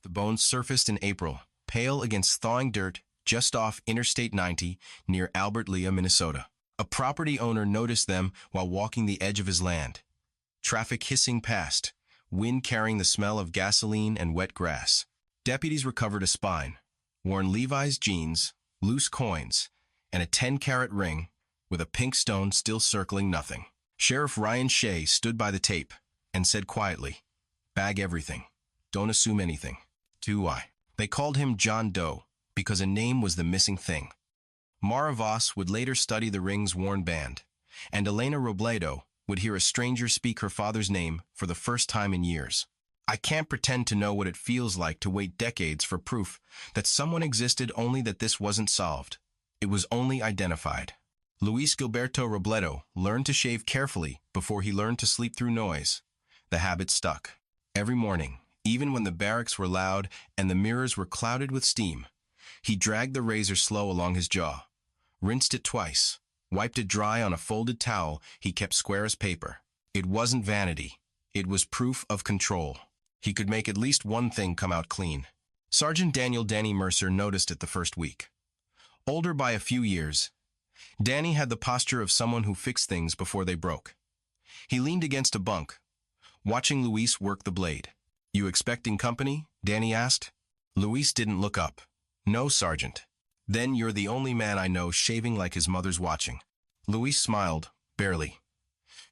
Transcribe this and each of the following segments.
The bones surfaced in April, pale against thawing dirt, just off Interstate 90 near Albert Lea, Minnesota. A property owner noticed them while walking the edge of his land. Traffic hissing past, wind carrying the smell of gasoline and wet grass. Deputies recovered a spine, worn Levi's jeans, loose coins, and a 10-carat ring with a pink stone still circling nothing. Sheriff Ryan Shea stood by the tape and said quietly, "Bag everything. Don't assume anything." 2I. They called him John Doe because a name was the missing thing. Mara Voss would later study the ring's worn band, and Elena Robledo would hear a stranger speak her father's name for the first time in years. I can't pretend to know what it feels like to wait decades for proof that someone existed, only that this wasn't solved. It was only identified. Luis Gilberto Robledo learned to shave carefully before he learned to sleep through noise. The habit stuck. Every morning, even when the barracks were loud and the mirrors were clouded with steam, he dragged the razor slow along his jaw, rinsed it twice, wiped it dry on a folded towel he kept square as paper. It wasn't vanity. It was proof of control. He could make at least one thing come out clean. Sergeant Danny Mercer noticed it the first week. Older by a few years, Danny had the posture of someone who fixed things before they broke. He leaned against a bunk, watching Luis work the blade. "You expecting company?" Danny asked. Luis didn't look up. "No, Sergeant." "Then you're the only man I know shaving like his mother's watching." Luis smiled, barely.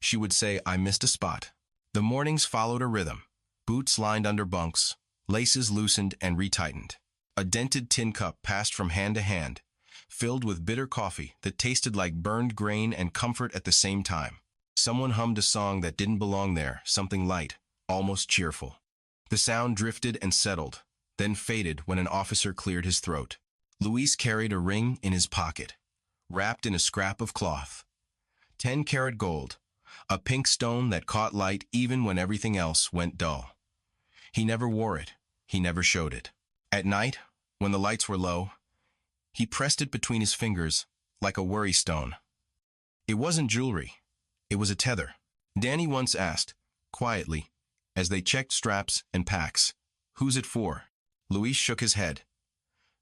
She would say, "I missed a spot." The mornings followed a rhythm. Boots lined under bunks, laces loosened and retightened. A dented tin cup passed from hand to hand, filled with bitter coffee that tasted like burned grain and comfort at the same time. Someone hummed a song that didn't belong there, something light, almost cheerful. The sound drifted and settled, then faded when an officer cleared his throat. Luis carried a ring in his pocket, wrapped in a scrap of cloth. 10-carat gold, a pink stone that caught light even when everything else went dull. He never wore it. He never showed it. At night, when the lights were low, he pressed it between his fingers like a worry stone. It wasn't jewelry. It was a tether. Danny once asked, quietly, as they checked straps and packs, "Who's it for?" Luis shook his head.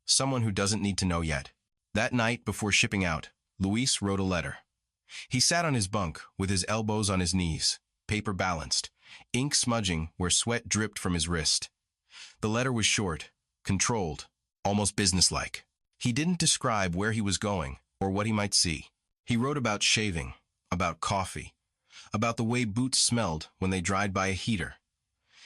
"Someone who doesn't need to know yet." That night, before shipping out, Luis wrote a letter. He sat on his bunk with his elbows on his knees, paper balanced, ink smudging where sweat dripped from his wrist. The letter was short, controlled, almost businesslike. He didn't describe where he was going or what he might see. He wrote about shaving, about coffee, about the way boots smelled when they dried by a heater.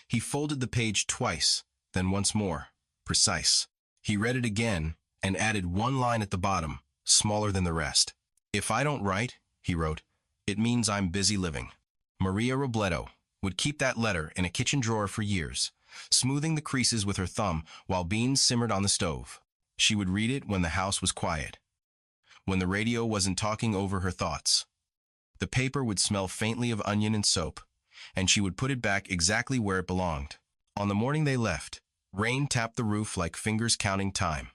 He folded the page twice, then once more, precise. He read it again and added one line at the bottom, smaller than the rest. "If I don't write," he wrote, "it means I'm busy living." Maria Robledo would keep that letter in a kitchen drawer for years, smoothing the creases with her thumb while beans simmered on the stove. She would read it when the house was quiet, when the radio wasn't talking over her thoughts. The paper would smell faintly of onion and soap, and she would put it back exactly where it belonged. On the morning they left, rain tapped the roof like fingers counting time.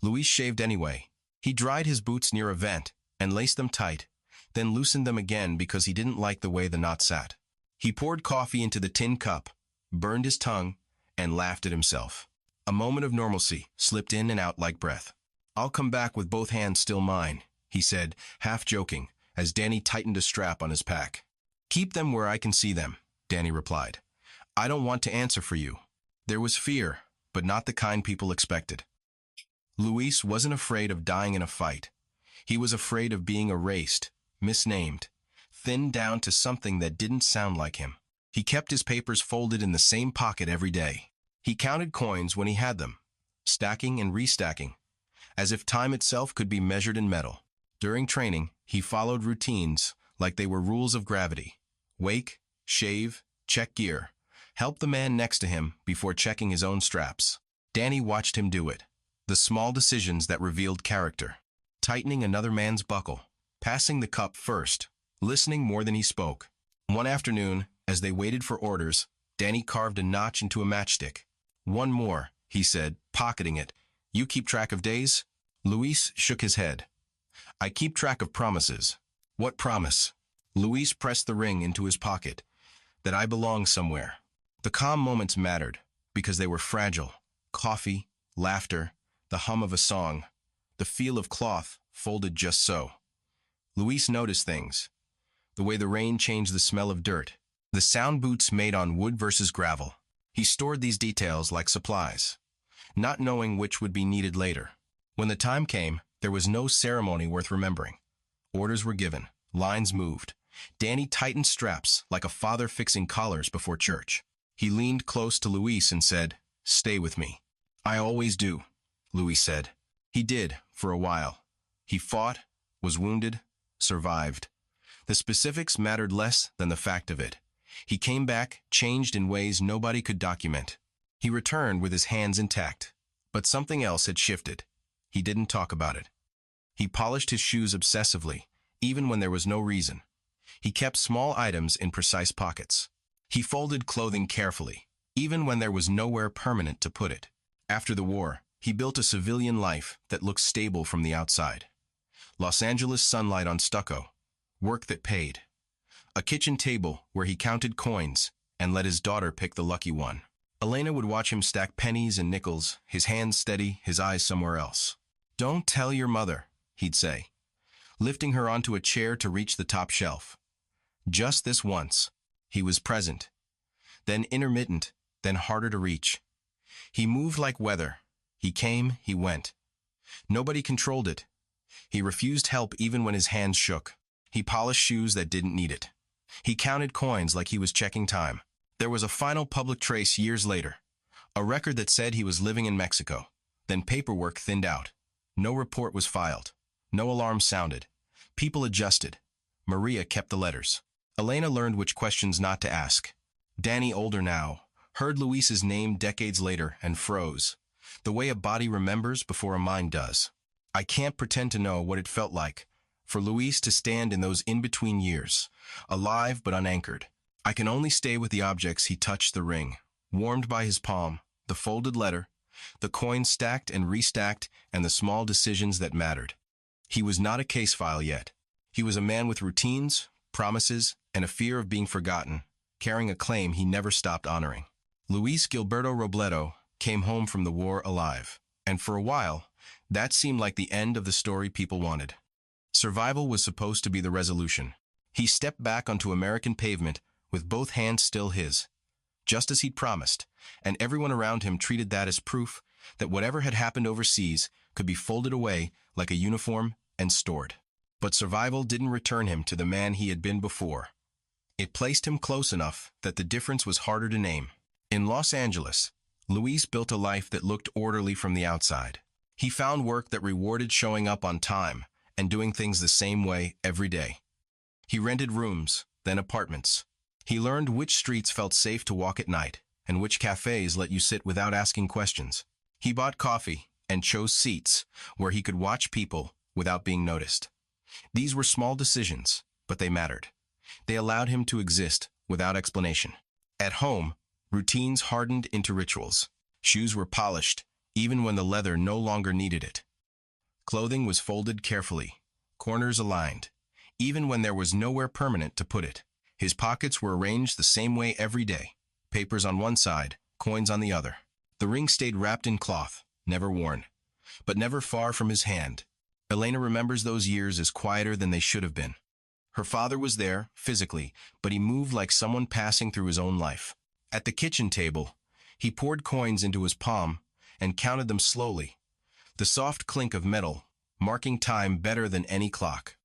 Luis shaved anyway. He dried his boots near a vent and laced them tight, then loosened them again because he didn't like the way the knot sat. He poured coffee into the tin cup, burned his tongue, and laughed at himself. A moment of normalcy slipped in and out like breath. "I'll come back with both hands still mine," he said, half joking, as Danny tightened a strap on his pack. "Keep them where I can see them," Danny replied. "I don't want to answer for you." There was fear, but not the kind people expected. Luis wasn't afraid of dying in a fight. He was afraid of being erased, misnamed, thinned down to something that didn't sound like him. He kept his papers folded in the same pocket every day. He counted coins when he had them, stacking and restacking, as if time itself could be measured in metal. During training, he followed routines like they were rules of gravity. Wake, shave, check gear, help the man next to him before checking his own straps. Danny watched him do it. The small decisions that revealed character. Tightening another man's buckle, passing the cup first, listening more than he spoke. One afternoon, as they waited for orders, Danny carved a notch into a matchstick. "One more," he said, pocketing it. "You keep track of days?" Luis shook his head. "I keep track of promises." "What promise?" Luis pressed the ring into his pocket. "That I belong somewhere." The calm moments mattered, because they were fragile. Coffee, laughter, the hum of a song, the feel of cloth folded just so. Luis noticed things. The way the rain changed the smell of dirt, the sound boots made on wood versus gravel. He stored these details like supplies, not knowing which would be needed later. When the time came, there was no ceremony worth remembering. Orders were given, lines moved. Danny tightened straps like a father fixing collars before church. He leaned close to Luis and said, "Stay with me." "I always do," Luis said. He did, for a while. He fought, was wounded, survived. The specifics mattered less than the fact of it. He came back, changed in ways nobody could document. He returned with his hands intact. But something else had shifted. He didn't talk about it. He polished his shoes obsessively, even when there was no reason. He kept small items in precise pockets. He folded clothing carefully, even when there was nowhere permanent to put it. After the war, he built a civilian life that looked stable from the outside. Los Angeles sunlight on stucco, work that paid. A kitchen table where he counted coins and let his daughter pick the lucky one. Elena would watch him stack pennies and nickels, his hands steady, his eyes somewhere else. "Don't tell your mother," he'd say, lifting her onto a chair to reach the top shelf. Just this once. He was present, then intermittent, then harder to reach. He moved like weather. He came, he went. Nobody controlled it. He refused help even when his hands shook. He polished shoes that didn't need it. He counted coins like he was checking time. There was a final public trace years later, a record that said he was living in Mexico. Then paperwork thinned out. No report was filed. No alarm sounded. People adjusted. Maria kept the letters. Elena learned which questions not to ask. Danny, older now, heard Luis's name decades later and froze, the way a body remembers before a mind does. I can't pretend to know what it felt like for Luis to stand in those in-between years, alive but unanchored. I can only stay with the objects he touched: the ring, warmed by his palm, the folded letter, the coins stacked and restacked, and the small decisions that mattered. He was not a case file yet. He was a man with routines, promises, and a fear of being forgotten, carrying a claim he never stopped honoring. Luis Gilberto Robledo came home from the war alive, and for a while, that seemed like the end of the story people wanted. Survival was supposed to be the resolution. He stepped back onto American pavement with both hands still his, just as he'd promised, and everyone around him treated that as proof that whatever had happened overseas could be folded away like a uniform and stored. But survival didn't return him to the man he had been before. It placed him close enough that the difference was harder to name. In Los Angeles, Luis built a life that looked orderly from the outside. He found work that rewarded showing up on time and doing things the same way every day. He rented rooms, then apartments. He learned which streets felt safe to walk at night and which cafes let you sit without asking questions. He bought coffee and chose seats where he could watch people without being noticed. These were small decisions, but they mattered. They allowed him to exist without explanation. At home, routines hardened into rituals. Shoes were polished, even when the leather no longer needed it. Clothing was folded carefully, corners aligned, even when there was nowhere permanent to put it. His pockets were arranged the same way every day, papers on one side, coins on the other. The ring stayed wrapped in cloth, never worn, but never far from his hand. Elena remembers those years as quieter than they should have been. Her father was there, physically, but he moved like someone passing through his own life. At the kitchen table, he poured coins into his palm and counted them slowly, the soft clink of metal, marking time better than any clock.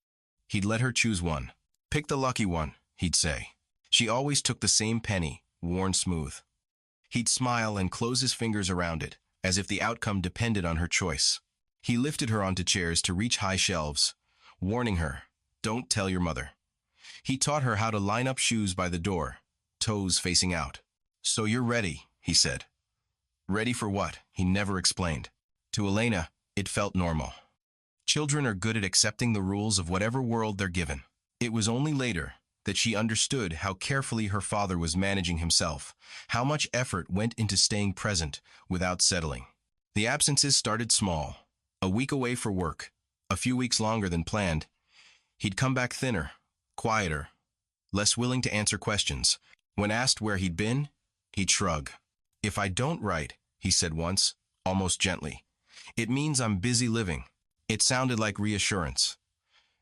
He'd let her choose one. "Pick the lucky one," he'd say. She always took the same penny, worn smooth. He'd smile and close his fingers around it, as if the outcome depended on her choice. He lifted her onto chairs to reach high shelves, warning her, "Don't tell your mother." He taught her how to line up shoes by the door, toes facing out. "So you're ready," he said. Ready for what? He never explained. To Elena, it felt normal. Children are good at accepting the rules of whatever world they're given. It was only later that she understood how carefully her father was managing himself, how much effort went into staying present without settling. The absences started small, a week away for work, a few weeks longer than planned. He'd come back thinner, quieter, less willing to answer questions. When asked where he'd been, he'd shrug. "If I don't write," he said once, almost gently, "it means I'm busy living." It sounded like reassurance.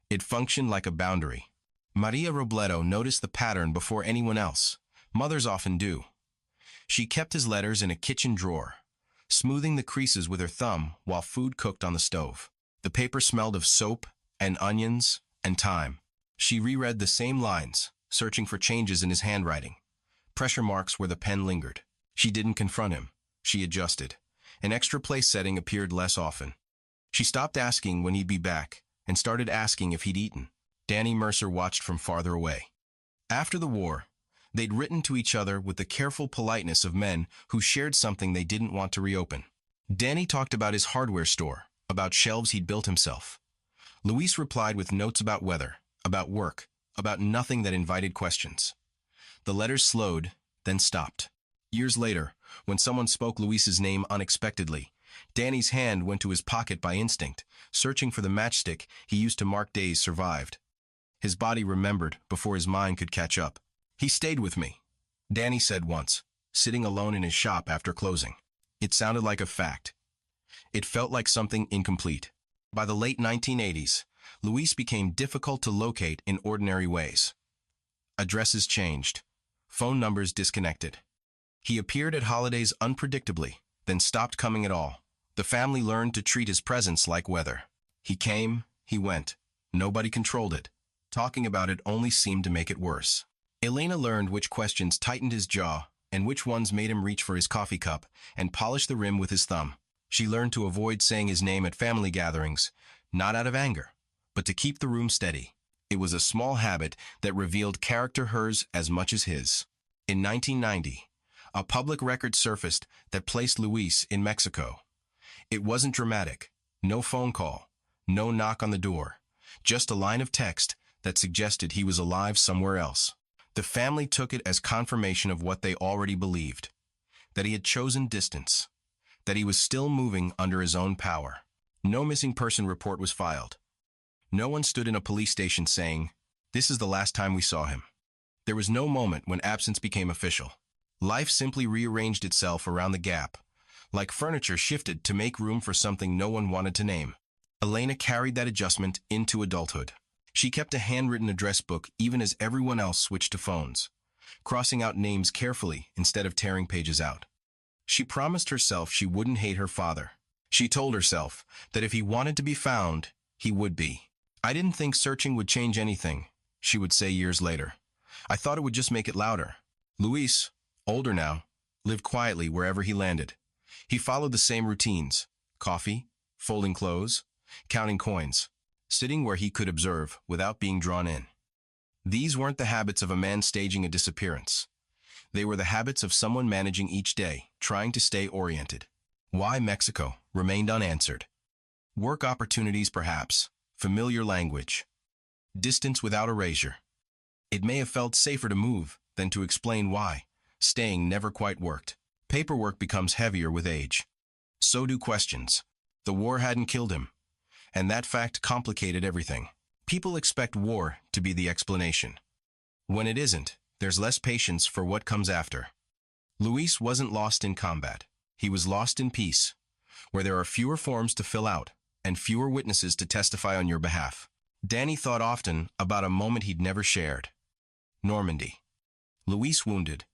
It functioned like a boundary. Maria Robledo noticed the pattern before anyone else. Mothers often do. She kept his letters in a kitchen drawer, smoothing the creases with her thumb while food cooked on the stove. The paper smelled of soap and onions and thyme. She reread the same lines, searching for changes in his handwriting, pressure marks where the pen lingered. She didn't confront him. She adjusted. An extra place setting appeared less often. She stopped asking when he'd be back and started asking if he'd eaten. Danny Mercer watched from farther away. After the war, they'd written to each other with the careful politeness of men who shared something they didn't want to reopen. Danny talked about his hardware store, about shelves he'd built himself. Luis replied with notes about weather, about work, about nothing that invited questions. The letters slowed, then stopped. Years later, when someone spoke Luis's name unexpectedly, Danny's hand went to his pocket by instinct, searching for the matchstick he used to mark days survived. His body remembered before his mind could catch up. "He stayed with me," Danny said once, sitting alone in his shop after closing. It sounded like a fact. It felt like something incomplete. By the late 1980s, Luis became difficult to locate in ordinary ways. Addresses changed. Phone numbers disconnected. He appeared at holidays unpredictably, then stopped coming at all. The family learned to treat his presence like weather. He came, he went. Nobody controlled it. Talking about it only seemed to make it worse. Elena learned which questions tightened his jaw and which ones made him reach for his coffee cup and polish the rim with his thumb. She learned to avoid saying his name at family gatherings, not out of anger, but to keep the room steady. It was a small habit that revealed character hers as much as his. In 1990, a public record surfaced that placed Luis in Mexico. It wasn't dramatic. No phone call, no knock on the door, just a line of text that suggested he was alive somewhere else. The family took it as confirmation of what they already believed, that he had chosen distance, that he was still moving under his own power. No missing person report was filed. No one stood in a police station saying, "This is the last time we saw him." There was no moment when absence became official. Life simply rearranged itself around the gap, like furniture shifted to make room for something no one wanted to name. Elena carried that adjustment into adulthood. She kept a handwritten address book even as everyone else switched to phones, crossing out names carefully instead of tearing pages out. She promised herself she wouldn't hate her father. She told herself that if he wanted to be found, he would be. "I didn't think searching would change anything," she would say years later. "I thought it would just make it louder." Luis, older now, lived quietly wherever he landed. He followed the same routines: coffee, folding clothes, counting coins, sitting where he could observe without being drawn in. These weren't the habits of a man staging a disappearance. They were the habits of someone managing each day, trying to stay oriented. Why Mexico remained unanswered. Work opportunities perhaps, familiar language, distance without erasure. It may have felt safer to move than to explain why. Staying never quite worked. Paperwork becomes heavier with age. So do questions. The war hadn't killed him, and that fact complicated everything. People expect war to be the explanation. When it isn't, there's less patience for what comes after. Luis wasn't lost in combat. He was lost in peace, where there are fewer forms to fill out and fewer witnesses to testify on your behalf. Danny thought often about a moment he'd never shared. Normandy. Luis wounded,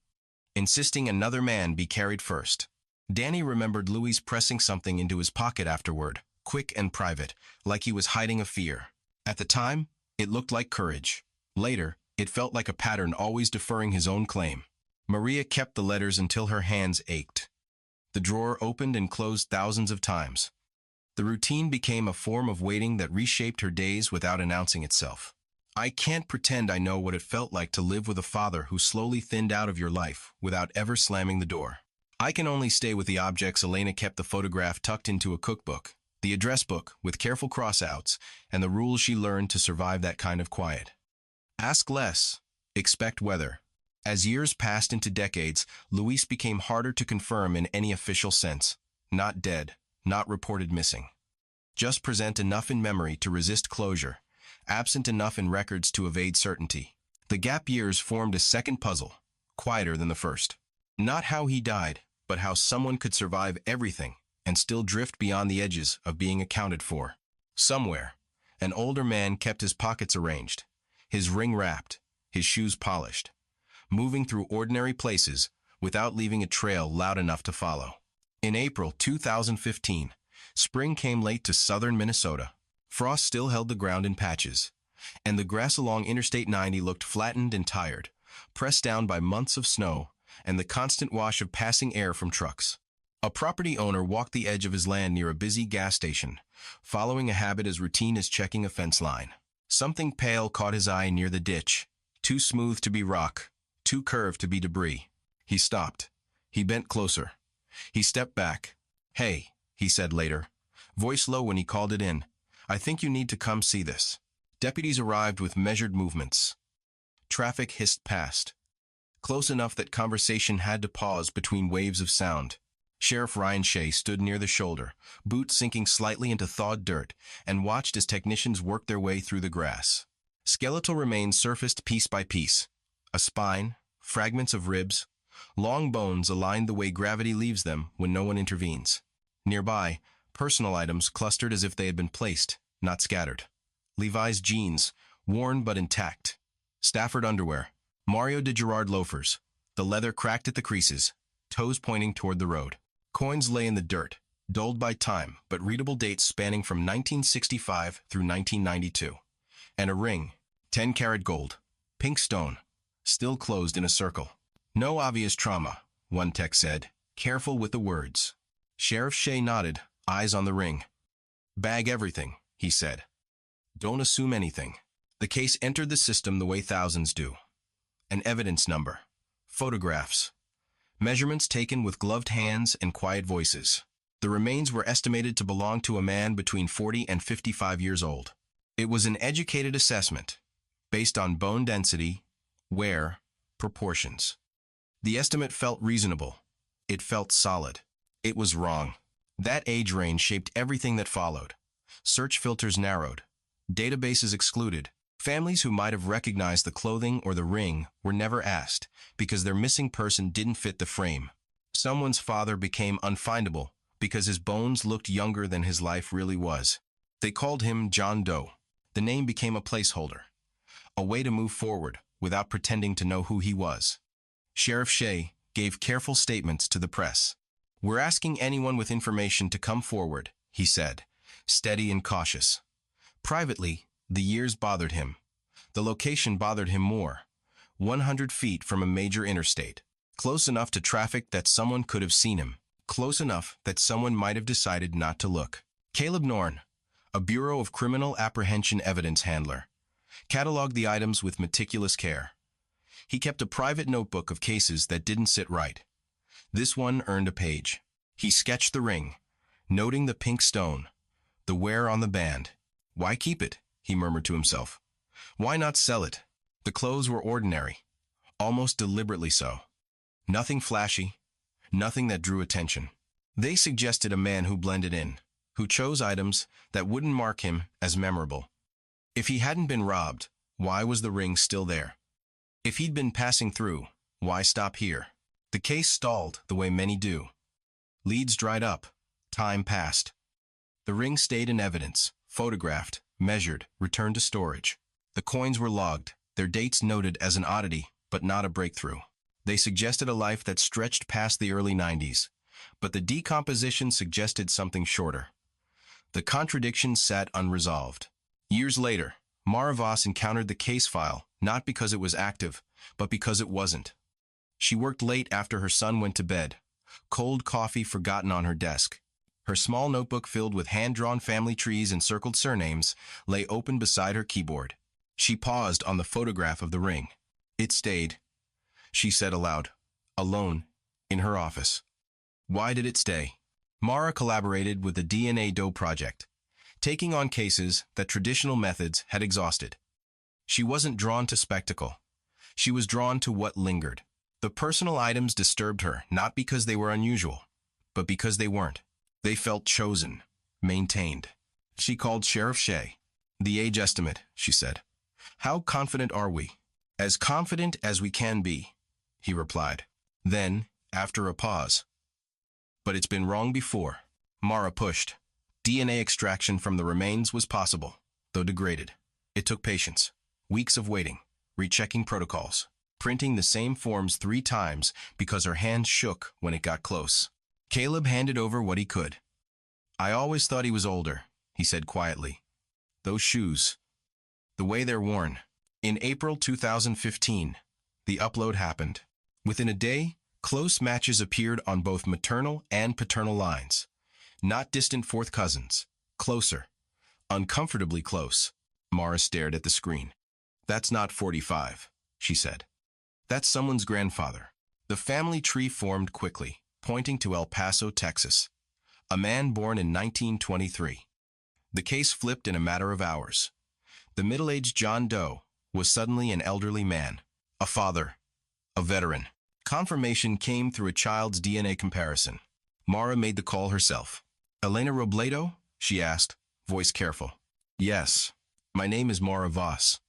insisting another man be carried first. Danny remembered Luis pressing something into his pocket afterward, quick and private, like he was hiding a fear. At the time, it looked like courage. Later, it felt like a pattern always deferring his own claim. Maria kept the letters until her hands ached. The drawer opened and closed thousands of times. The routine became a form of waiting that reshaped her days without announcing itself. I can't pretend I know what it felt like to live with a father who slowly thinned out of your life without ever slamming the door. I can only stay with the objects. Elena kept the photograph tucked into a cookbook, the address book with careful crossouts, and the rules she learned to survive that kind of quiet. Ask less, expect weather. As years passed into decades, Luis became harder to confirm in any official sense. Not dead, not reported missing. Just present enough in memory to resist closure, absent enough in records to evade certainty. The gap years formed a second puzzle, quieter than the first. Not how he died, but how someone could survive everything and still drift beyond the edges of being accounted for. Somewhere, an older man kept his pockets arranged, his ring wrapped, his shoes polished, moving through ordinary places without leaving a trail loud enough to follow. In April 2015, spring came late to southern Minnesota. Frost still held the ground in patches, and the grass along Interstate 90 looked flattened and tired, pressed down by months of snow and the constant wash of passing air from trucks. A property owner walked the edge of his land near a busy gas station, following a habit as routine as checking a fence line. Something pale caught his eye near the ditch, too smooth to be rock, too curved to be debris. He stopped. He bent closer. He stepped back. "Hey," he said later, voice low when he called it in. "I think you need to come see this." Deputies arrived with measured movements. Traffic hissed past, close enough that conversation had to pause between waves of sound. Sheriff Ryan Shea stood near the shoulder, boots sinking slightly into thawed dirt, and watched as technicians worked their way through the grass. Skeletal remains surfaced piece by piece. A spine, fragments of ribs, long bones aligned the way gravity leaves them when no one intervenes. Nearby, personal items clustered as if they had been placed, not scattered. Levi's jeans, worn but intact. Stafford underwear. Mario de Girard loafers. The leather cracked at the creases, toes pointing toward the road. Coins lay in the dirt, dulled by time, but readable dates spanning from 1965 through 1992. And a ring, 10-karat gold, pink stone, still closed in a circle. "No obvious trauma," one tech said, careful with the words. Sheriff Shea nodded, eyes on the ring. "Bag everything," he said. "Don't assume anything." The case entered the system the way thousands do. An evidence number. Photographs. Measurements taken with gloved hands and quiet voices. The remains were estimated to belong to a man between 40 and 55 years old. It was an educated assessment, based on bone density, wear, proportions. The estimate felt reasonable. It felt solid. It was wrong. That age range shaped everything that followed. Search filters narrowed. Databases excluded. Families who might have recognized the clothing or the ring were never asked because their missing person didn't fit the frame. Someone's father became unfindable because his bones looked younger than his life really was. They called him John Doe. The name became a placeholder, a way to move forward without pretending to know who he was. Sheriff Shea gave careful statements to the press. "We're asking anyone with information to come forward," he said, steady and cautious. Privately, the years bothered him. The location bothered him more. 100 feet from a major interstate. Close enough to traffic that someone could have seen him. Close enough that someone might have decided not to look. Caleb Norn, a Bureau of Criminal Apprehension evidence handler, cataloged the items with meticulous care. He kept a private notebook of cases that didn't sit right. This one earned a page. He sketched the ring, noting the pink stone, the wear on the band. "Why keep it?" he murmured to himself. "Why not sell it?" The clothes were ordinary, almost deliberately so. Nothing flashy, nothing that drew attention. They suggested a man who blended in, who chose items that wouldn't mark him as memorable. If he hadn't been robbed, why was the ring still there? If he'd been passing through, why stop here? The case stalled the way many do. Leads dried up. Time passed. The ring stayed in evidence, photographed, measured, returned to storage. The coins were logged, their dates noted as an oddity, but not a breakthrough. They suggested a life that stretched past the early 90s, but the decomposition suggested something shorter. The contradiction sat unresolved. Years later, Mara Voss encountered the case file, not because it was active, but because it wasn't. She worked late after her son went to bed, cold coffee forgotten on her desk. Her small notebook filled with hand-drawn family trees and circled surnames lay open beside her keyboard. She paused on the photograph of the ring. "It stayed," she said aloud, alone, in her office. Why did it stay? Mara collaborated with the DNA Doe project, taking on cases that traditional methods had exhausted. She wasn't drawn to spectacle. She was drawn to what lingered. The personal items disturbed her, not because they were unusual, but because they weren't. They felt chosen, maintained. She called Sheriff Shea. "The age estimate," she said. "How confident are we?" "As confident as we can be," he replied. Then, after a pause, But it's been wrong before. Mara pushed. DNA extraction from the remains was possible, though degraded. It took patience, weeks of waiting, rechecking protocols, printing the same forms 3 times because her hands shook when it got close. Caleb handed over what he could. I always thought he was older, he said quietly. Those shoes, the way they're worn. In April 2015, the upload happened. Within a day, close matches appeared on both maternal and paternal lines. Not distant fourth cousins. Closer. Uncomfortably close. Mara stared at the screen. That's not 45, she said. That's someone's grandfather. The family tree formed quickly, pointing to El Paso, Texas. A man born in 1923. The case flipped in a matter of hours. The middle-aged John Doe was suddenly an elderly man, a father, a veteran. Confirmation came through a child's DNA comparison. Mara made the call herself. Elena Robledo? She asked, voice careful. Yes, my name is Mara Voss.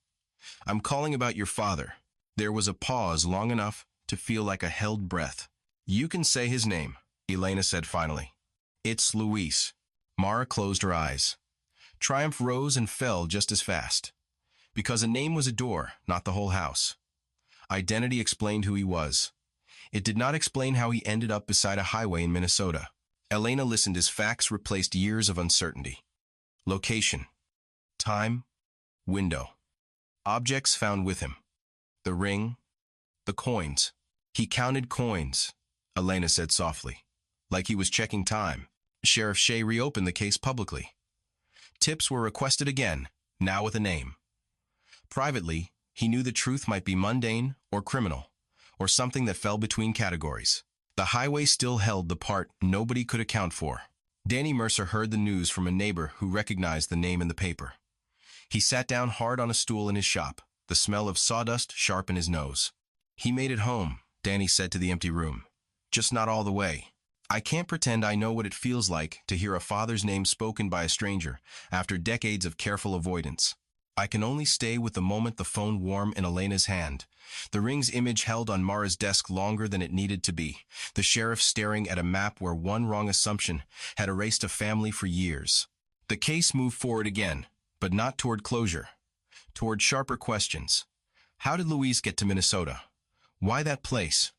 I'm calling about your father. There was a pause long enough to feel like a held breath. You can say his name, Elena said finally. It's Luis. Mara closed her eyes. Triumph rose and fell just as fast. Because a name was a door, not the whole house. Identity explained who he was. It did not explain how he ended up beside a highway in Minnesota. Elena listened as facts replaced years of uncertainty. Location. Time. Window. Objects found with him. The ring. The coins. He counted coins, Elena said softly, like he was checking time. Sheriff Shea reopened the case publicly. Tips were requested again, now with a name. Privately, he knew the truth might be mundane or criminal, or something that fell between categories. The highway still held the part nobody could account for. Danny Mercer heard the news from a neighbor who recognized the name in the paper. He sat down hard on a stool in his shop, the smell of sawdust sharp in his nose. He made it home, Danny said to the empty room. Just not all the way. I can't pretend I know what it feels like to hear a father's name spoken by a stranger after decades of careful avoidance. I can only stay with the moment the phone warm in Elena's hand. The ring's image held on Mara's desk longer than it needed to be. The sheriff staring at a map where one wrong assumption had erased a family for years. The case moved forward again, but not toward closure. Toward sharper questions. How did Luis get to Minnesota? Why that place?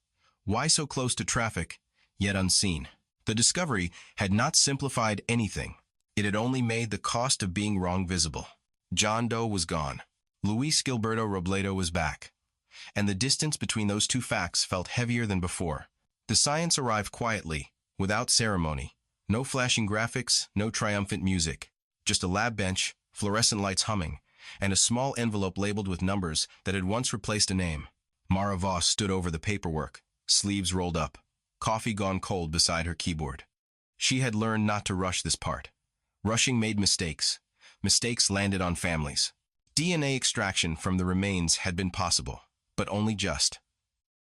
Why so close to traffic, yet unseen? The discovery had not simplified anything. It had only made the cost of being wrong visible. John Doe was gone. Luis Gilberto Robledo was back. And the distance between those two facts felt heavier than before. The science arrived quietly, without ceremony. No flashing graphics, no triumphant music. Just a lab bench, fluorescent lights humming, and a small envelope labeled with numbers that had once replaced a name. Mara Voss stood over the paperwork, sleeves rolled up, coffee gone cold beside her keyboard. She had learned not to rush this part. Rushing made mistakes. Mistakes landed on families. DNA extraction from the remains had been possible, but only just.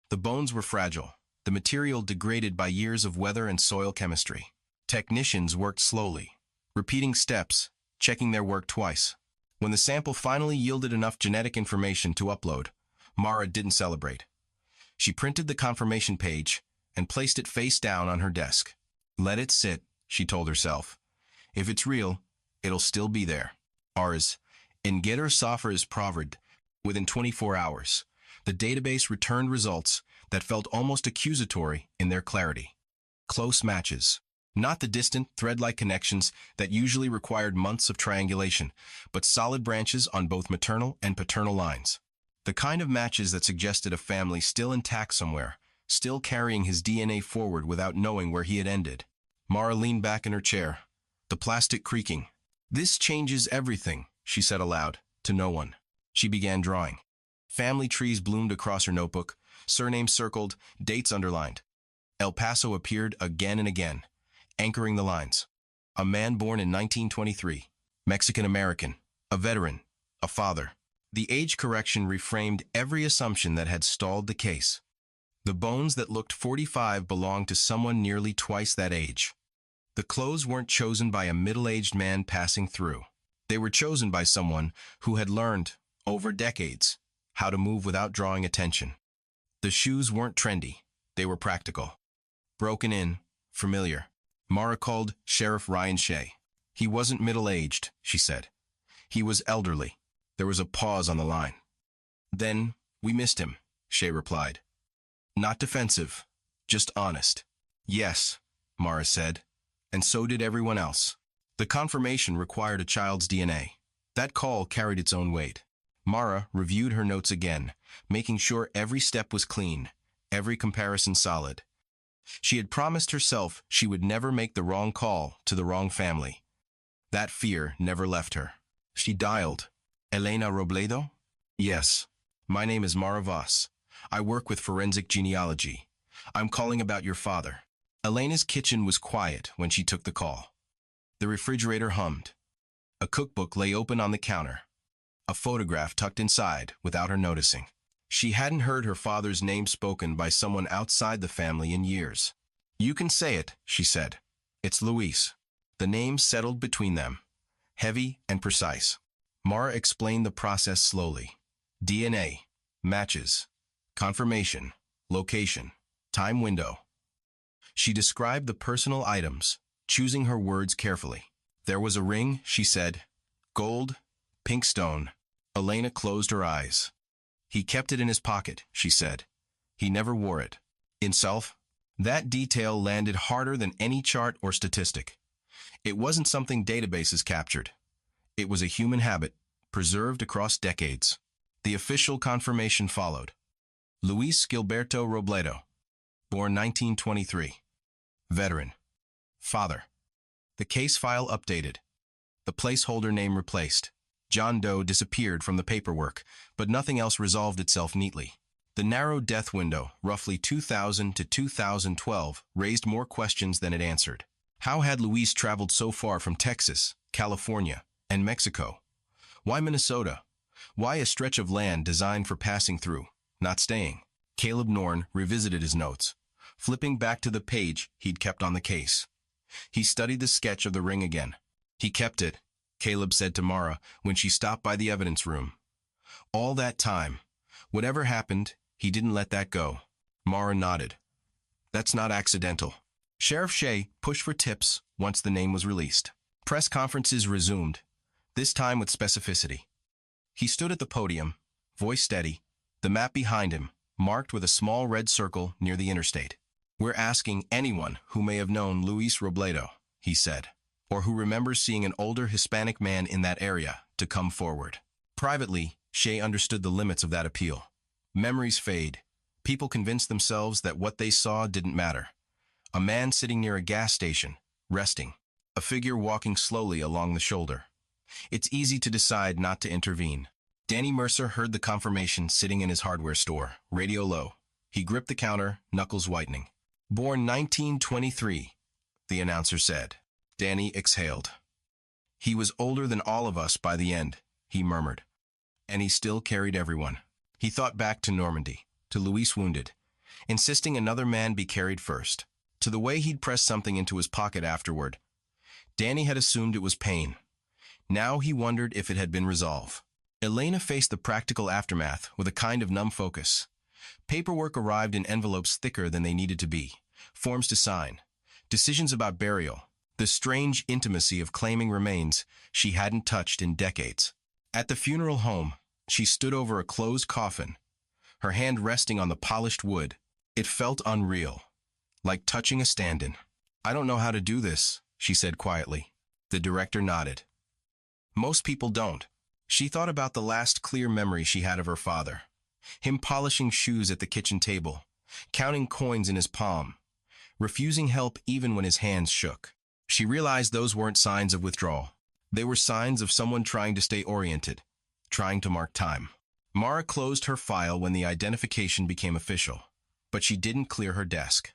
The bones were fragile, the material degraded by years of weather and soil chemistry. Technicians worked slowly, repeating steps, checking their work twice. When the sample finally yielded enough genetic information to upload, Mara didn't celebrate. She printed the confirmation page and placed it face down on her desk. Let it sit, she told herself. If it's real, it'll still be there. Ours, in Getter Software's proverb, within 24 hours, the database returned results that felt almost accusatory in their clarity. Close matches. Not the distant, thread-like connections that usually required months of triangulation, but solid branches on both maternal and paternal lines. The kind of matches that suggested a family still intact somewhere, still carrying his DNA forward without knowing where he had ended. Mara leaned back in her chair, the plastic creaking. This changes everything, she said aloud, to no one. She began drawing. Family trees bloomed across her notebook, surnames circled, dates underlined. El Paso appeared again and again, anchoring the lines. A man born in 1923, Mexican-American, a veteran, a father. The age correction reframed every assumption that had stalled the case. The bones that looked 45 belonged to someone nearly twice that age. The clothes weren't chosen by a middle-aged man passing through. They were chosen by someone who had learned, over decades, how to move without drawing attention. The shoes weren't trendy. They were practical. Broken in, Familiar. Mara called Sheriff Ryan Shea. He wasn't middle-aged, she said. He was elderly. There was a pause on the line. Then, we missed him, Shea replied. Not defensive, just honest. Yes, Mara said, and so did everyone else. The confirmation required a child's DNA. That call carried its own weight. Mara reviewed her notes again, making sure every step was clean, every comparison solid. She had promised herself she would never make the wrong call to the wrong family. That fear never left her. She dialed. Elena Robledo? Yes. My name is Mara Voss. I work with forensic genealogy. I'm calling about your father. Elena's kitchen was quiet when she took the call. The refrigerator hummed. A cookbook lay open on the counter. A photograph tucked inside without her noticing. She hadn't heard her father's name spoken by someone outside the family in years. You can say it, she said. It's Luis. The name settled between them, heavy and precise. Mara explained the process slowly. DNA, matches, confirmation, location, time window. She described the personal items, choosing her words carefully. There was a ring, she said. Gold, pink stone. Elena closed her eyes. He kept it in his pocket, she said. He never wore it. Himself? That detail landed harder than any chart or statistic. It wasn't something databases captured. It was a human habit, preserved across decades. The official confirmation followed. Luis Gilberto Robledo, born 1923. Veteran. Father. The case file updated. The placeholder name replaced. John Doe disappeared from the paperwork, but nothing else resolved itself neatly. The narrow death window, roughly 2000 to 2012, raised more questions than it answered. How had Luis traveled so far from Texas, California, and Mexico? Why Minnesota? Why a stretch of land designed for passing through, not staying? Caleb Norn revisited his notes, flipping back to the page he'd kept on the case. He studied the sketch of the ring again. He kept it, Caleb said to Mara when she stopped by the evidence room. All that time, whatever happened, he didn't let that go. Mara nodded. That's not accidental. Sheriff Shea pushed for tips once the name was released. Press conferences resumed, this time with specificity. He stood at the podium, voice steady, the map behind him, marked with a small red circle near the interstate. We're asking anyone who may have known Luis Robledo, he said, or who remembers seeing an older Hispanic man in that area, to come forward. Privately, Shea understood the limits of that appeal. Memories fade. People convince themselves that what they saw didn't matter. A man sitting near a gas station, resting. A figure walking slowly along the shoulder. It's easy to decide not to intervene. Danny Mercer heard the confirmation sitting in his hardware store, radio low. He gripped the counter, knuckles whitening. Born 1923, the announcer said. Danny exhaled. He was older than all of us by the end, he murmured. And he still carried everyone. He thought back to Normandy, to Luis wounded, insisting another man be carried first, to the way he'd pressed something into his pocket afterward. Danny had assumed it was pain. Now he wondered if it had been resolve. Elena faced the practical aftermath with a kind of numb focus. Paperwork arrived in envelopes thicker than they needed to be, forms to sign, decisions about burial, the strange intimacy of claiming remains she hadn't touched in decades. At the funeral home, she stood over a closed coffin, her hand resting on the polished wood. It felt unreal, like touching a stand-in. I don't know how to do this, she said quietly. The director nodded. Most people don't. She thought about the last clear memory she had of her father. Him polishing shoes at the kitchen table, counting coins in his palm, refusing help even when his hands shook. She realized those weren't signs of withdrawal. They were signs of someone trying to stay oriented, trying to mark time. Mara closed her file when the identification became official, but she didn't clear her desk.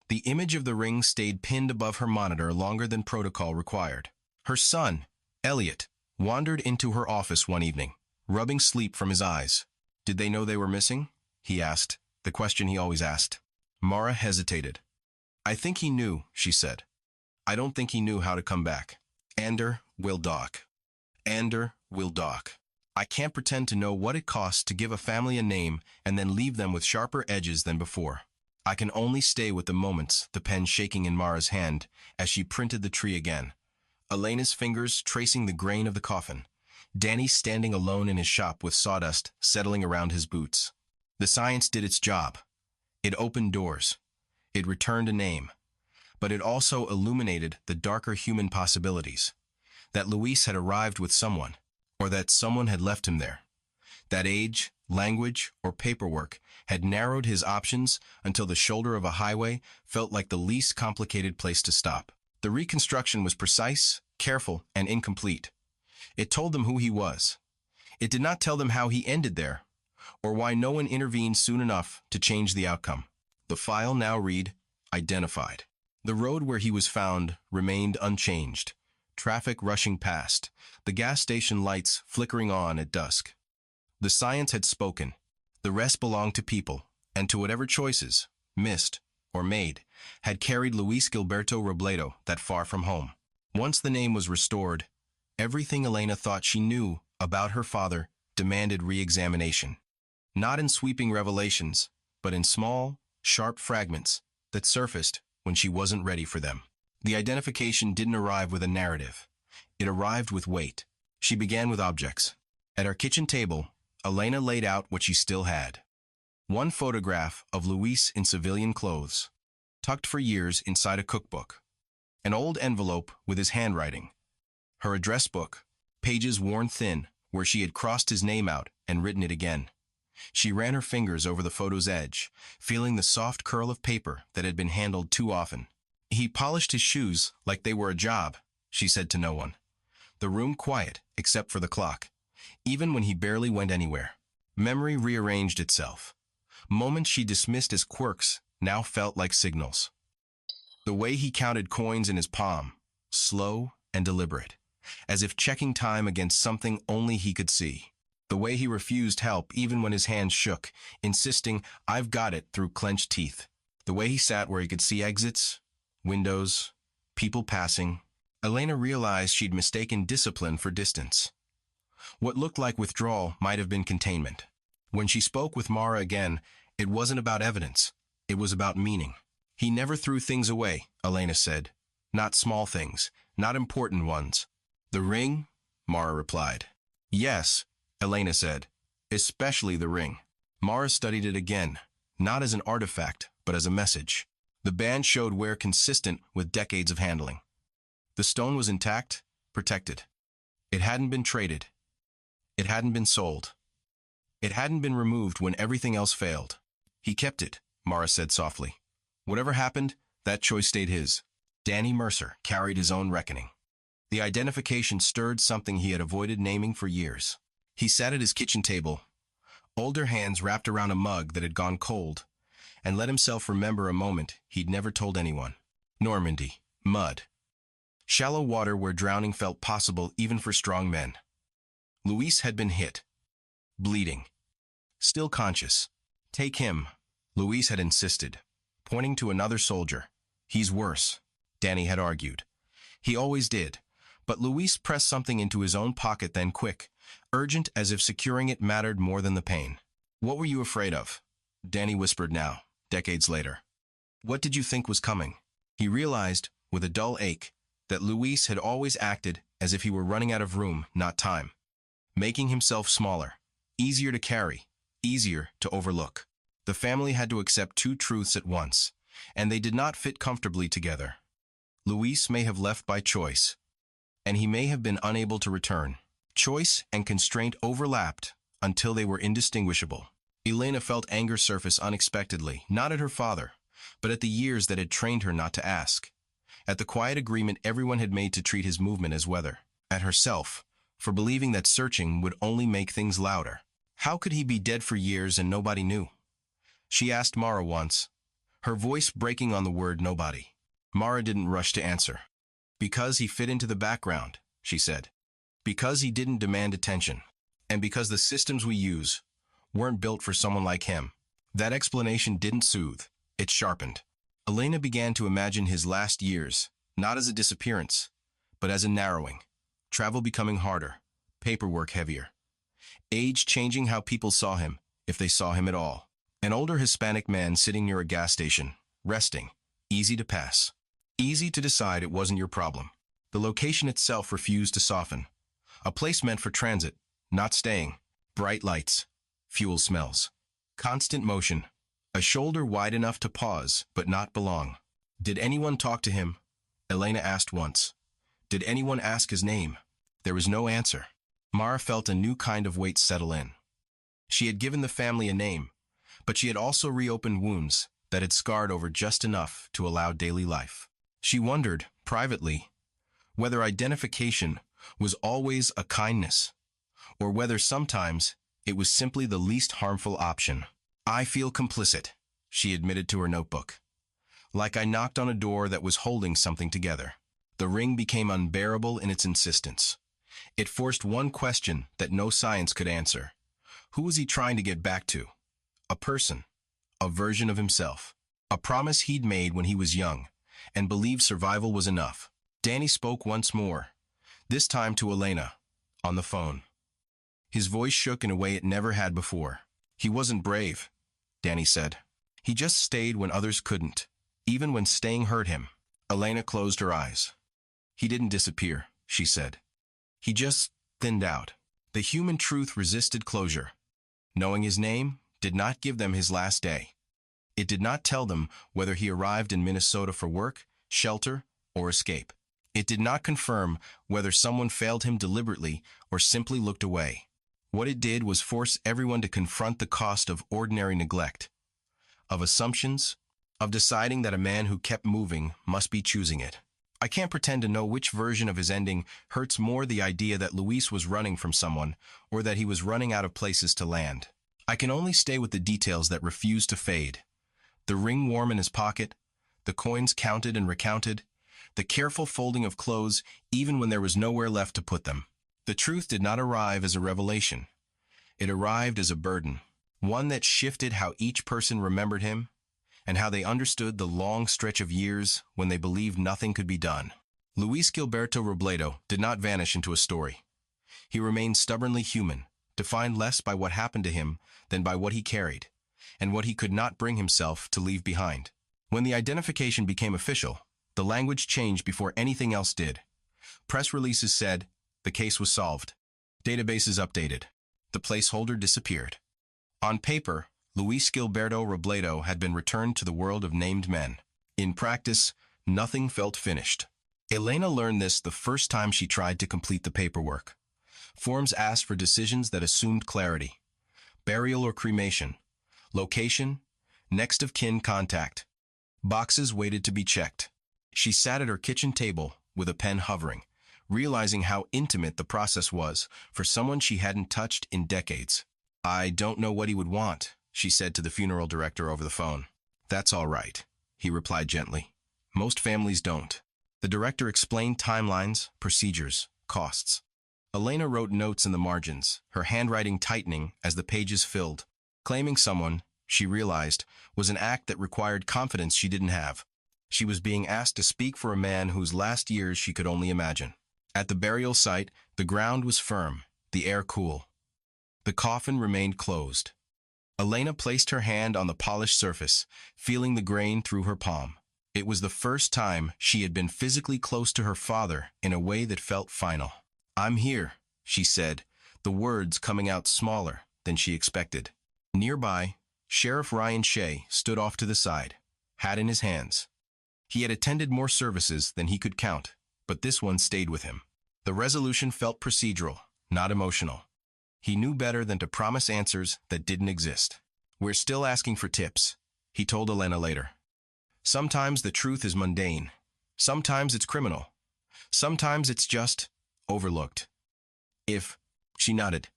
The image of the ring stayed pinned above her monitor longer than protocol required. Her son, Elliot, wandered into her office one evening, rubbing sleep from his eyes. Did they know they were missing? He asked, the question he always asked. Mara hesitated. I think he knew, she said. I don't think he knew how to come back. Ander will dock. Ander will dock. I can't pretend to know what it costs to give a family a name and then leave them with sharper edges than before. I can only stay with the moments, the pen shaking in Mara's hand as she printed the tree again. Elena's fingers tracing the grain of the coffin. Danny standing alone in his shop with sawdust settling around his boots. The science did its job. It opened doors. It returned a name. But it also illuminated the darker human possibilities. That Luis had arrived with someone, or that someone had left him there. That age, language, or paperwork had narrowed his options until the shoulder of a highway felt like the least complicated place to stop. The reconstruction was precise, careful, and incomplete. It told them who he was. It did not tell them how he ended there, or why no one intervened soon enough to change the outcome. The file now read, identified. The road where he was found remained unchanged, traffic rushing past, the gas station lights flickering on at dusk. The science had spoken. The rest belonged to people, and to whatever choices, missed or made, had carried Luis Gilberto Robledo that far from home. Once the name was restored, everything Elena thought she knew about her father demanded re-examination. Not in sweeping revelations, but in small, sharp fragments that surfaced when she wasn't ready for them. The identification didn't arrive with a narrative. It arrived with weight. She began with objects. At our kitchen table, Elena laid out what she still had. One photograph of Luis in civilian clothes, tucked for years inside a cookbook. An old envelope with his handwriting. Her address book, pages worn thin, where she had crossed his name out and written it again. She ran her fingers over the photo's edge, feeling the soft curl of paper that had been handled too often. He polished his shoes like they were a job, she said to no one. The room quiet, except for the clock, even when he barely went anywhere. Memory rearranged itself. Moments she dismissed as quirks now felt like signals. The way he counted coins in his palm, slow and deliberate, as if checking time against something only he could see. The way he refused help even when his hands shook, insisting, "I've got it," through clenched teeth. The way he sat where he could see exits, windows, people passing. Elena realized she'd mistaken discipline for distance. What looked like withdrawal might have been containment. When she spoke with Mara again, it wasn't about evidence. It was about meaning. He never threw things away, Elena said. Not small things, not important ones. The ring? Mara replied. Yes, Elena said, especially the ring. Mara studied it again, not as an artifact, but as a message. The band showed wear consistent with decades of handling. The stone was intact, protected. It hadn't been traded. It hadn't been sold. It hadn't been removed when everything else failed. He kept it, Mara said softly. Whatever happened, that choice stayed his. Danny Mercer carried his own reckoning. The identification stirred something he had avoided naming for years. He sat at his kitchen table, older hands wrapped around a mug that had gone cold, and let himself remember a moment he'd never told anyone. Normandy, mud. Shallow water where drowning felt possible even for strong men. Luis had been hit, bleeding, still conscious. Take him, Luis had insisted, pointing to another soldier. He's worse, Danny had argued. He always did, but Luis pressed something into his own pocket then quick, urgent as if securing it mattered more than the pain. What were you afraid of? Danny whispered now, decades later. What did you think was coming? He realized, with a dull ache, that Luis had always acted as if he were running out of room, not time. Making himself smaller, easier to carry, easier to overlook. The family had to accept two truths at once, and they did not fit comfortably together. Luis may have left by choice, and he may have been unable to return. Choice and constraint overlapped until they were indistinguishable. Elena felt anger surface unexpectedly, not at her father, but at the years that had trained her not to ask. At the quiet agreement everyone had made to treat his movement as weather. At herself, for believing that searching would only make things louder. How could he be dead for years and nobody knew? She asked Mara once, her voice breaking on the word nobody. Mara didn't rush to answer. Because he fit into the background, she said. Because he didn't demand attention. And because the systems we use weren't built for someone like him. That explanation didn't soothe. It sharpened. Elena began to imagine his last years, not as a disappearance, but as a narrowing. Travel becoming harder, paperwork heavier. Age changing how people saw him, if they saw him at all. An older Hispanic man sitting near a gas station, resting, easy to pass. Easy to decide it wasn't your problem. The location itself refused to soften. A place meant for transit, not staying. Bright lights, fuel smells, constant motion, a shoulder wide enough to pause but not belong. Did anyone talk to him? Elena asked once. Did anyone ask his name? There was no answer. Mara felt a new kind of weight settle in. She had given the family a name, but she had also reopened wounds that had scarred over just enough to allow daily life. She wondered, privately, whether identification was always a kindness, or whether sometimes it was simply the least harmful option. I feel complicit, she admitted to her notebook. Like I knocked on a door that was holding something together. The ring became unbearable in its insistence. It forced one question that no science could answer. Who was he trying to get back to? A person, a version of himself, a promise he'd made when he was young, and believed survival was enough. Danny spoke once more, this time to Elena, on the phone. His voice shook in a way it never had before. He wasn't brave, Danny said. He just stayed when others couldn't, even when staying hurt him. Elena closed her eyes. He didn't disappear, she said. He just thinned out. The human truth resisted closure. Knowing his name did not give them his last day. It did not tell them whether he arrived in Minnesota for work, shelter, or escape. It did not confirm whether someone failed him deliberately or simply looked away. What it did was force everyone to confront the cost of ordinary neglect, of assumptions, of deciding that a man who kept moving must be choosing it. I can't pretend to know which version of his ending hurts more, the idea that Luis was running from someone or that he was running out of places to land. I can only stay with the details that refuse to fade. The ring warm in his pocket, the coins counted and recounted, the careful folding of clothes even when there was nowhere left to put them. The truth did not arrive as a revelation. It arrived as a burden, one that shifted how each person remembered him and how they understood the long stretch of years when they believed nothing could be done. Luis Gilberto Robledo did not vanish into a story. He remained stubbornly human, defined less by what happened to him than by what he carried, and what he could not bring himself to leave behind. When the identification became official, the language changed before anything else did. Press releases said, the case was solved. Databases updated. The placeholder disappeared. On paper, Luis Gilberto Robledo had been returned to the world of named men. In practice, nothing felt finished. Elena learned this the first time she tried to complete the paperwork. Forms asked for decisions that assumed clarity. Burial or cremation. Location. Next of kin contact. Boxes waited to be checked. She sat at her kitchen table with a pen hovering, realizing how intimate the process was for someone she hadn't touched in decades. I don't know what he would want, she said to the funeral director over the phone. That's all right, he replied gently. Most families don't. The director explained timelines, procedures, costs. Elena wrote notes in the margins, her handwriting tightening as the pages filled. Claiming someone, she realized, was an act that required confidence she didn't have. She was being asked to speak for a man whose last years she could only imagine. At the burial site, the ground was firm, the air cool. The coffin remained closed. Elena placed her hand on the polished surface, feeling the grain through her palm. It was the first time she had been physically close to her father in a way that felt final. I'm here, she said, the words coming out smaller than she expected. Nearby, Sheriff Ryan Shea stood off to the side, hat in his hands. He had attended more services than he could count, but this one stayed with him. The resolution felt procedural, not emotional. He knew better than to promise answers that didn't exist. We're still asking for tips, he told Elena later. Sometimes the truth is mundane. Sometimes it's criminal. Sometimes it's just overlooked. She nodded.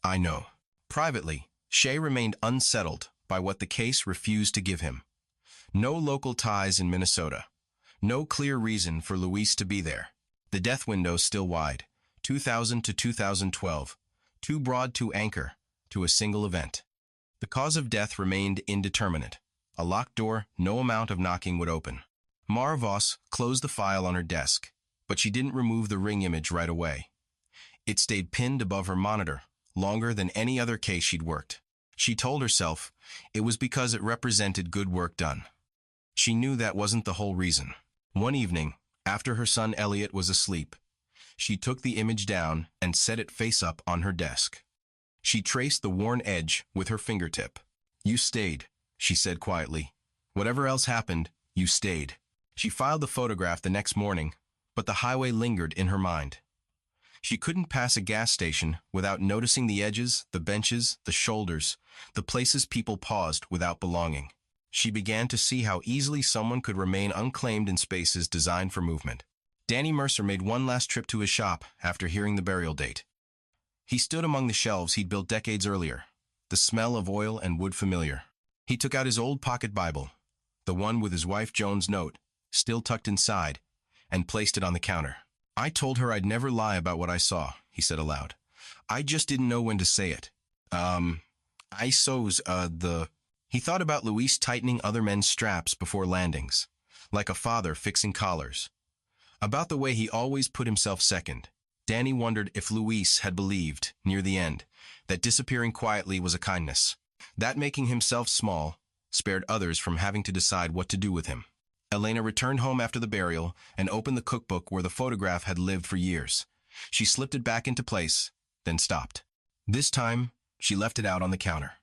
I know. Privately, Shea remained unsettled by what the case refused to give him. No local ties in Minnesota. No clear reason for Luis to be there. The death window still wide, 2000 to 2012. Too broad to anchor to a single event. The cause of death remained indeterminate. A locked door no amount of knocking would open. Mara Voss closed the file on her desk, but she didn't remove the ring image right away. It stayed pinned above her monitor, longer than any other case she'd worked. She told herself it was because it represented good work done. She knew that wasn't the whole reason. One evening, after her son Elliot was asleep, she took the image down and set it face up on her desk. She traced the worn edge with her fingertip. "You stayed," she said quietly. "Whatever else happened, you stayed." She filed the photograph the next morning, but the highway lingered in her mind. She couldn't pass a gas station without noticing the edges, the benches, the shoulders, the places people paused without belonging. She began to see how easily someone could remain unclaimed in spaces designed for movement. Danny Mercer made one last trip to his shop after hearing the burial date. He stood among the shelves he'd built decades earlier, the smell of oil and wood familiar. He took out his old pocket Bible, the one with his wife Joan's note, still tucked inside, and placed it on the counter. "I told her I'd never lie about what I saw," he said aloud. "I just didn't know when to say it. I suppose, He thought about Luis tightening other men's straps before landings, like a father fixing collars. About the way he always put himself second. Danny wondered if Luis had believed, near the end, that disappearing quietly was a kindness, that making himself small spared others from having to decide what to do with him. Elena returned home after the burial and opened the cookbook where the photograph had lived for years. She slipped it back into place, then stopped. This time, she left it out on the counter.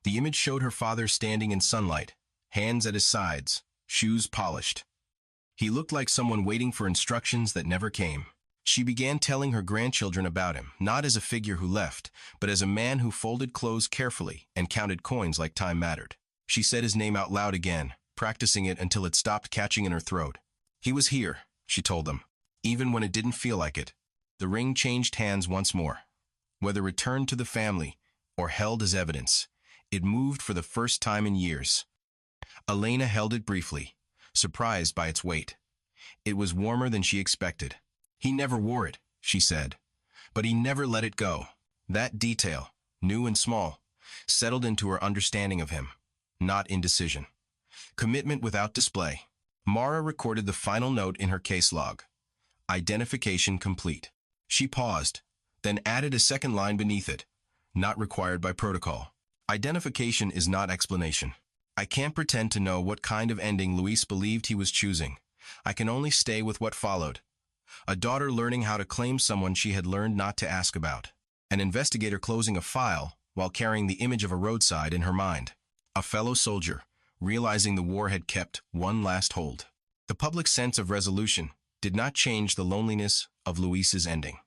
The image showed her father standing in sunlight, hands at his sides, shoes polished. He looked like someone waiting for instructions that never came. She began telling her grandchildren about him, not as a figure who left, but as a man who folded clothes carefully and counted coins like time mattered. She said his name out loud again, practicing it until it stopped catching in her throat. "He was here," she told them, even when it didn't feel like it. The ring changed hands once more. Whether returned to the family or held as evidence, it moved for the first time in years. Elena held it briefly, surprised by its weight. It was warmer than she expected. "He never wore it," she said, but he never let it go. That detail, new and small, settled into her understanding of him, not indecision. Commitment without display. Mara recorded the final note in her case log. Identification complete. She paused, then added a second line beneath it, not required by protocol. Identification is not explanation. I can't pretend to know what kind of ending Luis believed he was choosing. I can only stay with what followed. A daughter learning how to claim someone she had learned not to ask about. An investigator closing a file while carrying the image of a roadside in her mind. A fellow soldier, realizing the war had kept one last hold. The public sense of resolution did not change the loneliness of Luis's ending.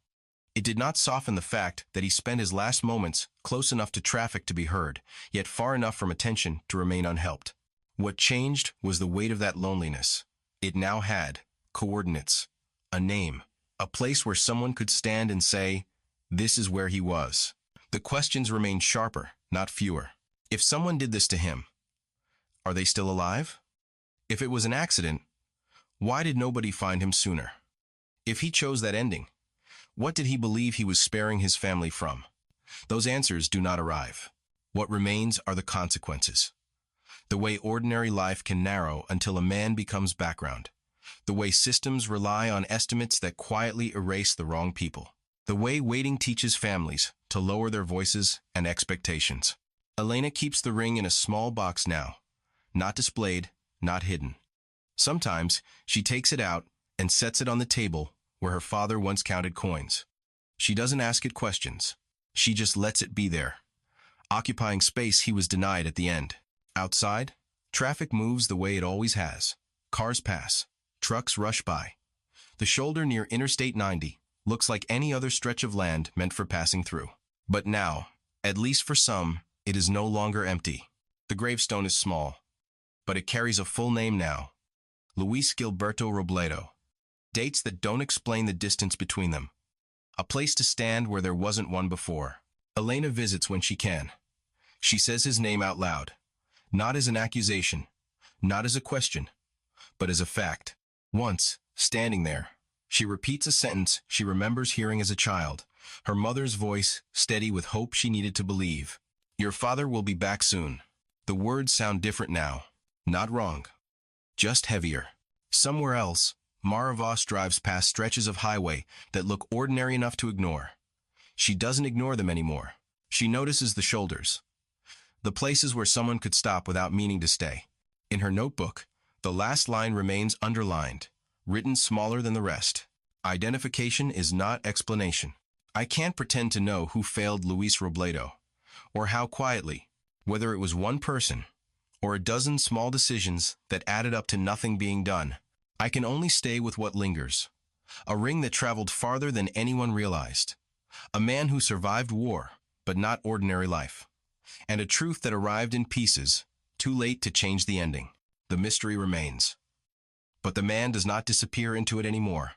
It did not soften the fact that he spent his last moments close enough to traffic to be heard, yet far enough from attention to remain unhelped. What changed was the weight of that loneliness. It now had coordinates, a name, a place where someone could stand and say, "This is where he was." The questions remained sharper, not fewer. If someone did this to him, are they still alive? If it was an accident, why did nobody find him sooner? If he chose that ending, what did he believe he was sparing his family from? Those answers do not arrive. What remains are the consequences. The way ordinary life can narrow until a man becomes background. The way systems rely on estimates that quietly erase the wrong people. The way waiting teaches families to lower their voices and expectations. Elena keeps the ring in a small box now, not displayed, not hidden. Sometimes she takes it out and sets it on the table where her father once counted coins. She doesn't ask it questions. She just lets it be there, occupying space he was denied at the end. Outside, traffic moves the way it always has. Cars pass. Trucks rush by. The shoulder near Interstate 90 looks like any other stretch of land meant for passing through. But now, at least for some, it is no longer empty. The gravestone is small, but it carries a full name now. Luis Gilberto Robledo. Dates that don't explain the distance between them. A place to stand where there wasn't one before. Elena visits when she can. She says his name out loud, not as an accusation, not as a question, but as a fact. Once, standing there, she repeats a sentence she remembers hearing as a child, her mother's voice steady with hope she needed to believe. "Your father will be back soon." The words sound different now. Not wrong, just heavier. Somewhere else, Mara Voss drives past stretches of highway that look ordinary enough to ignore. She doesn't ignore them anymore. She notices the shoulders. The places where someone could stop without meaning to stay. In her notebook, the last line remains underlined, written smaller than the rest. Identification is not explanation. I can't pretend to know who failed Luis Robledo, or how quietly, whether it was one person, or a dozen small decisions that added up to nothing being done. I can only stay with what lingers. A ring that traveled farther than anyone realized. A man who survived war, but not ordinary life. And a truth that arrived in pieces, too late to change the ending. The mystery remains. But the man does not disappear into it anymore.